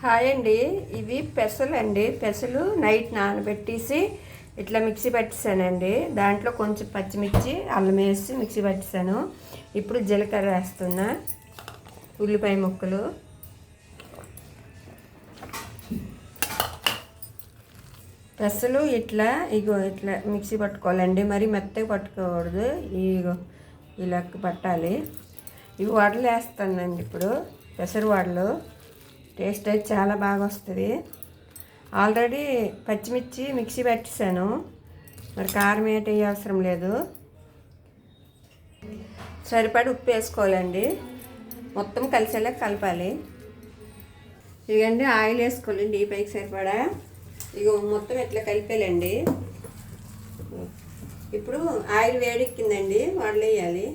Hi అండి. ఇవి పెసలు అండి. పెసలు నైట్ నానబెట్టేసి ఇట్లా మిక్సీ పట్టేసానండి. దాంట్లో కొంచెం పచ్చిమిర్చి అల్లం వేసి మిక్సీ పట్టేసాను. ఇప్పుడు జీలకర్ర వేస్తున్నా, ఉల్లిపాయ ముక్కలు, పెసలు ఇట్లా ఇట్లా మిక్సీ పట్టుకోవాలండి. మరి మెత్తగా పట్టుకోకూడదు. ఇలా పట్టాలి. ఇవి వడలు వేస్తానండి. ఇప్పుడు పెసరు వడలు టేస్ట్ అయితే చాలా బాగా వస్తుంది. ఆల్రెడీ పచ్చిమిర్చి మిక్సీ పెట్టేసాను. మరి కారం ఏంటి అవసరం లేదు. సరిపడి ఉప్పు వేసుకోవాలండి. మొత్తం కలిసేలా కలపాలి. ఇదిగండి ఆయిల్ వేసుకోవాలండి. ఈ పైకి సరిపడా మొత్తం ఇట్లా కలిపేయాలండి. ఇప్పుడు ఆయిల్ వేడెక్కిందండి. వడలు వేయాలి.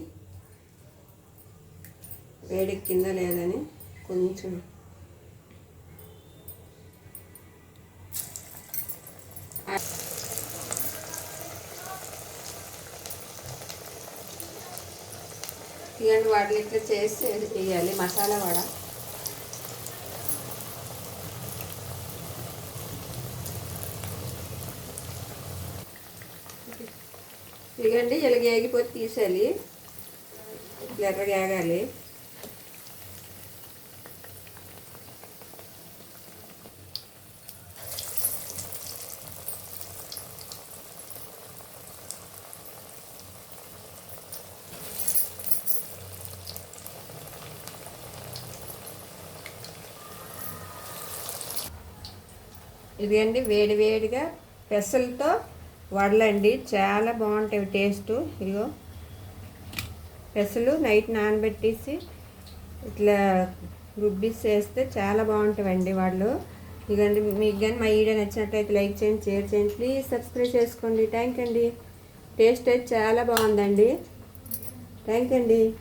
వేడెక్కిందా లేదని కొంచెం ఇలాంటి వాటిని ఇట్లా చేసి వేయాలి. మసాలా వడ ఇదిగండి. ఇలాగ ఏగిపోతే తీసేయాలి. ఇట్లా ఎర్రగా ఏగాలి. ఇదిగండి వేడివేడిగా పెసలతో వడలండి. చాలా బాగుంటాయి టేస్ట్. ఇదిగో పెసలు నైట్ నానబెట్టేసి ఇట్లా రుబ్బిసి వేస్తే చాలా బాగుంటాయండి వడలు. ఇదిగండి మీకు కానీ మా వీడియో నచ్చినట్లయితే లైక్ చేయండి, షేర్ చేయండి, ప్లీజ్ సబ్స్క్రైబ్ చేసుకోండి. థ్యాంక్ అండి. టేస్ట్ అయితే చాలా బాగుందండి. థ్యాంక్ అండి.